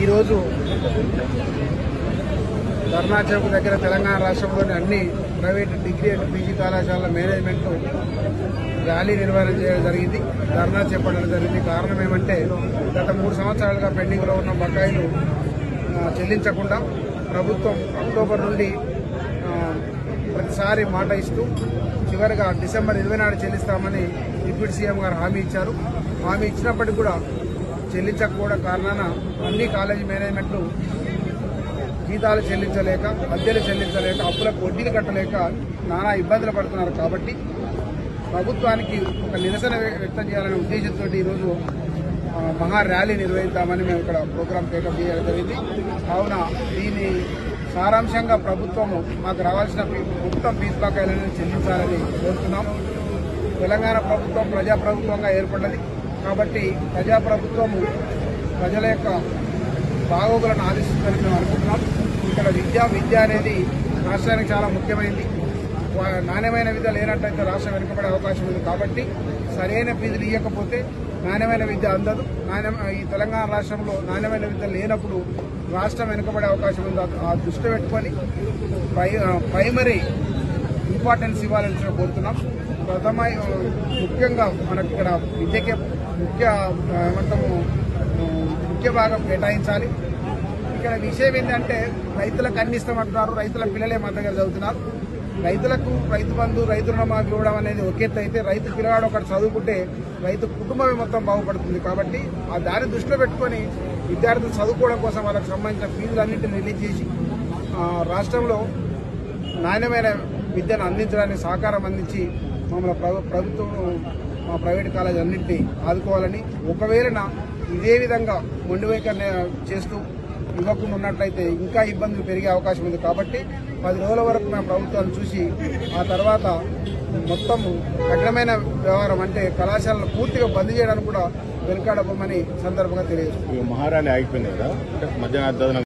ఈరోజు ధర్నా చౌక్ దగ్గర తెలంగాణ రాష్ట్రంలోని అన్ని ప్రైవేటు డిగ్రీ అండ్ పీజీ కళాశాలల మేనేజ్మెంట్ ర్యాలీ నిర్వహణ చేయడం జరిగింది. ధర్నా చేపట్టడం జరిగింది. కారణం ఏమంటే గత 3 సంవత్సరాలుగా పెండింగ్లో ఉన్న బకాయిలు చెల్లించకుండా ప్రభుత్వం అక్టోబర్ నుండి ప్రతిసారి మాట ఇస్తూ చివరిగా డిసెంబర్ 24 చెల్లిస్తామని డిప్యూటీ సీఎం గారు హామీ ఇచ్చారు. హామీ ఇచ్చినప్పటికీ కూడా చెల్లించకపోవడం కారణాన అన్ని కాలేజీ మేనేజ్మెంట్లు జీతాలు చెల్లించలేక, అద్దెలు చెల్లించలేక, అప్పులకు వడ్డీలు కట్టలేక నానా ఇబ్బందులు పడుతున్నారు. కాబట్టి ప్రభుత్వానికి ఒక నిరసన వ్యక్తం చేయాలనే ఉద్దేశంతో ఈరోజు మహా ర్యాలీ నిర్వహిద్దామని మేము ఇక్కడ ప్రోగ్రాం టేకప్ చేయడం జరిగింది. కావున దీని సారాంశంగా ప్రభుత్వము మాకు రావాల్సిన మొత్తం ఫీజు బకాయిలను చెల్లించాలని కోరుతున్నాం. తెలంగాణ ప్రభుత్వం ప్రజాప్రభుత్వంగా ఏర్పడ్డది. కాబట్టి ప్రజాప్రభుత్వము ప్రజల యొక్క బాగోగులను ఆదేశిస్తుందని మేము అనుకుంటున్నాం. ఇక్కడ విద్య అనేది రాష్ట్రానికి చాలా ముఖ్యమైనది. నాణ్యమైన విద్య లేనట్టయితే రాష్ట్రం వెనుకబడే అవకాశం ఉంది. కాబట్టి సరైన ఫీజులు ఇవ్వకపోతే నాణ్యమైన విద్య అందదు. ఈ తెలంగాణ రాష్ట్రంలో నాణ్యమైన విద్య లేనప్పుడు రాష్ట్రం వెనుకబడే అవకాశం ఉంది. ఆ దృష్టి పెట్టుకొని ప్రైమరీ ఇంపార్టెన్స్ ఇవ్వాలని కోరుతున్నాం. ముఖ్యంగా మనకి ఇక్కడ విద్యకే ముఖ్య భాగం కేటాయించాలి. ఇక్కడ విషయం ఏంటంటే రైతులకు అన్ని ఇస్తామంటున్నారు. రైతుల పిల్లలే మా దగ్గర చదువుతున్నారు. రైతులకు రైతు బంధు, రైతు రుణమాఫీ ఇవ్వడం అనేది ఒక ఎత్తు అయితే, రైతు పిల్లగాడు ఒకటి చదువుకుంటే రైతు కుటుంబమే మొత్తం బాగుపడుతుంది. కాబట్టి ఆ దాన్ని దృష్టిలో పెట్టుకొని విద్యార్థులు చదువుకోవడం కోసం వాళ్ళకి సంబంధించిన ఫీజులన్నింటినీ రిలీజ్ చేసి రాష్ట్రంలో నాణ్యమైన విద్యను అందించడానికి సహకారం అందించి మమ్మల్ని ప్రభుత్వం మా ప్రైవేట్ కాలేజీ అన్నింటినీ ఆదుకోవాలని, ఒకవేళ ఇదే విధంగా మొండి వైఖరి చేస్తూ ఇవ్వకుండా ఉన్నట్లయితే ఇంకా ఇబ్బందులు పెరిగే అవకాశం ఉంది. కాబట్టి 10 రోజుల వరకు మేము ప్రభుత్వాన్ని చూసి ఆ తర్వాత మొత్తం కఠినమైన వ్యవహారం అంటే కళాశాలను పూర్తిగా బంద్ చేయడానికి కూడా వెనుకాడబోమని సందర్భంగా తెలియజేస్తుంది. మహారాణి ఆగిపోయింది కదా.